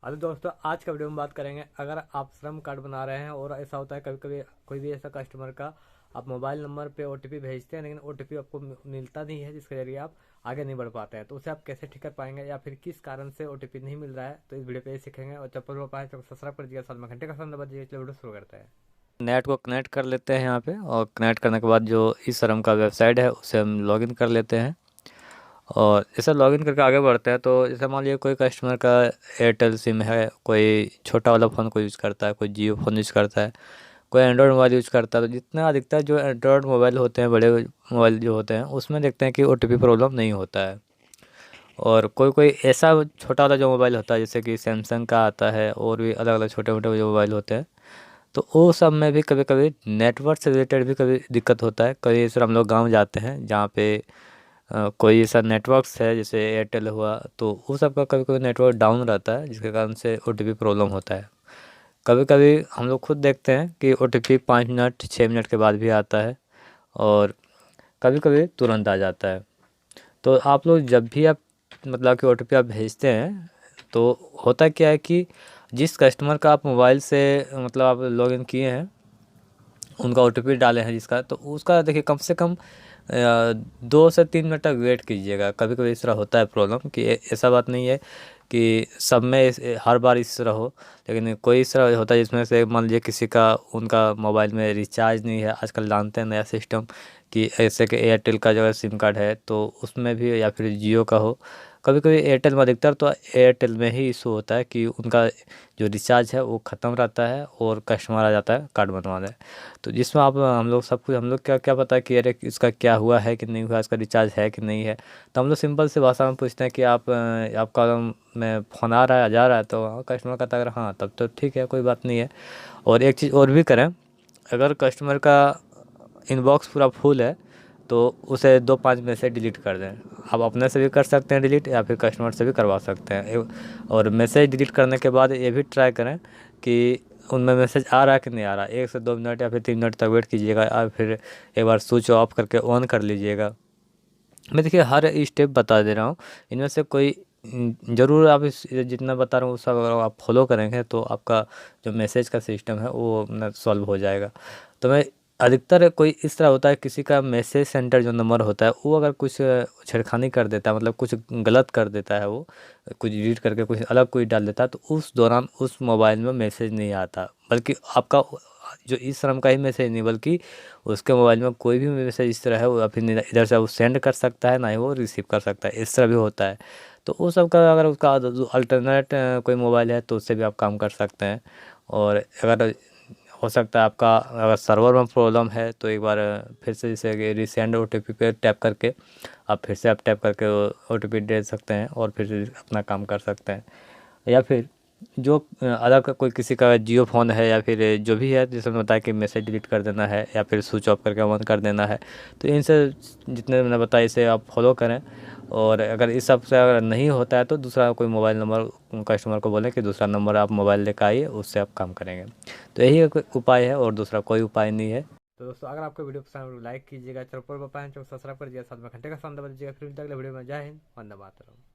Hello दोस्तों, आज का वीडियो में बात करेंगे। अगर आप श्रम कार्ड बना रहे हैं और ऐसा होता है कभी कभी कोई भी ऐसा कस्टमर का आप मोबाइल नंबर पे ओटीपी भेजते हैं लेकिन ओटीपी आपको मिलता नहीं है, जिसके जरिए आप आगे नहीं बढ़ पाते हैं, तो उसे आप कैसे ठीक कर पाएंगे या फिर किस कारण से ओटीपी नहीं मिल रहा है, तो इस वीडियो पे ये सीखेंगे। और चप्पल वो पाए तो सब्सक्राइब कर दिया, साल में घंटे का साथ दबा दीजिए। चलो वीडियो शुरू करते हैं। नेट को कनेक्ट कर लेते हैं यहाँ पे, और कनेक्ट करने के बाद जो इस श्रम का वेबसाइट है उसे हम लॉगिन कर लेते हैं। और जैसे लॉगिन करके आगे बढ़ते हैं तो जैसे मान लीजिए कोई कस्टमर का एयरटेल सिम है, कोई छोटा वाला फ़ोन को यूज़ करता है, कोई जियो फ़ोन यूज़ करता है, कोई एंड्रॉयड मोबाइल यूज़ करता है। तो जितना अधिकतर जो एंड्रॉयड मोबाइल होते हैं, बड़े मोबाइल जो होते हैं, उसमें देखते हैं कि ओटीपी प्रॉब्लम नहीं होता है। और कोई कोई ऐसा छोटा वाला जो मोबाइल होता है, जैसे कि सैमसंग का आता है और भी अलग अलग छोटे मोटे जो मोबाइल होते हैं, तो वो सब में भी कभी कभी नेटवर्क से रिलेटेड भी कभी दिक्कत होता है। कभी जैसे हम लोग गाँव जाते हैं जहाँ पे कोई ऐसा नेटवर्क्स है जैसे एयरटेल हुआ, तो वो सब का कभी कभी नेटवर्क डाउन रहता है, जिसके कारण से ओटीपी प्रॉब्लम होता है। कभी कभी हम लोग खुद देखते हैं कि ओटीपी 5 मिनट 6 मिनट के बाद भी आता है, और कभी कभी तुरंत आ जाता है। तो आप लोग जब भी आप मतलब कि ओटीपी आप भेजते हैं, तो होता क्या है कि जिस कस्टमर का आप मोबाइल से मतलब आप लॉगिन किए हैं, उनका ओटीपी डाले हैं जिसका, तो उसका देखिए कम से कम 2 से 3 मिनट तक वेट कीजिएगा। कभी कभी इस तरह होता है प्रॉब्लम कि ऐसा बात नहीं है कि सब में हर बार इस तरह हो, लेकिन कोई इस तरह होता है जिसमें से मान लीजिए किसी का उनका मोबाइल में रिचार्ज नहीं है। आजकल जानते हैं नया सिस्टम कि ऐसे कि एयरटेल का जो है सिम कार्ड है तो उसमें भी, या फिर जियो का हो। कभी कभी एयरटेल में, अधिकतर तो एयरटेल में ही इशू होता है कि उनका जो रिचार्ज है वो ख़त्म रहता है और कस्टमर आ जाता है कार्ड बनवाने। तो जिसमें आप हम लोग सब कुछ, हम लोग क्या क्या पता है कि अरे इसका क्या हुआ है कि नहीं हुआ, इसका रिचार्ज है कि नहीं है। तो हम लोग सिंपल से भाषा में पूछते हैं कि आपका में फ़ोन आ रहा है, जा रहा है, तो कस्टमर कहता है अगर हाँ तब तो ठीक है, कोई बात नहीं है। और एक चीज़ और भी करें, अगर कस्टमर का इनबॉक्स पूरा फुल है तो उसे 2-5 में से डिलीट कर दें। आप अपने से भी कर सकते हैं डिलीट, या फिर कस्टमर से भी करवा सकते हैं। और मैसेज डिलीट करने के बाद ये भी ट्राई करें कि उनमें मैसेज आ रहा है कि नहीं आ रहा। 1 से 2 मिनट या फिर 3 मिनट तक वेट कीजिएगा, या फिर एक बार स्विच ऑफ करके ऑन कर लीजिएगा। मैं देखिए हर स्टेप बता दे रहा हूँ, इनमें से कोई ज़रूर आप इस जितना बता रहा हूँ वो सब अगर आप फॉलो करेंगे तो आपका जो मैसेज का सिस्टम है वो ना सॉल्व हो जाएगा। तो मैं अधिकतर कोई इस तरह होता है, किसी का मैसेज सेंटर जो नंबर होता है वो अगर कुछ छेड़खानी कर देता है, मतलब कुछ गलत कर देता है, वो कुछ डिलीट करके कुछ अलग कोई डाल देता है, तो उस दौरान उस मोबाइल में मैसेज नहीं आता, बल्कि आपका जो इस श्रम का ही मैसेज नहीं, बल्कि उसके मोबाइल में कोई भी मैसेज इस तरह है वो अपनी इधर से वो सेंड कर सकता है, ना ही वो रिसीव कर सकता है। इस तरह भी होता है। तो वो सब का अगर उसका अल्टरनेट कोई मोबाइल है तो उससे भी आप काम कर सकते हैं। और अगर हो सकता है आपका अगर सर्वर में प्रॉब्लम है तो एक बार फिर से जैसे कि रिसेंड ओटीपी पे टैप करके आप फिर से आप टैप करके ओटीपी दे सकते हैं और फिर से अपना काम कर सकते हैं। या फिर जो अलग का कोई किसी का जियो फ़ोन है, या फिर जो भी है, जैसे मैंने बताया कि मैसेज डिलीट कर देना है या फिर स्विच ऑफ करके ऑन कर देना है, तो इनसे जितने मैंने बताया इसे आप फॉलो करें। और अगर इस सब से अगर नहीं होता है तो दूसरा कोई मोबाइल नंबर कस्टमर को बोलें कि दूसरा नंबर आप मोबाइल लेकर आइए, उससे आप काम करेंगे। तो यही एक उपाय है और दूसरा कोई उपाय नहीं है। तो दोस्तों, अगर आपको वीडियो पसंद है तो लाइक कीजिएगा, चैनल पर सब्सक्राइब कर दिया, साथ में घंटे का साउंड दबा दीजिएगा। फिर मिलते हैं अगले वीडियो में। जय हिंद, वंदे मातरम।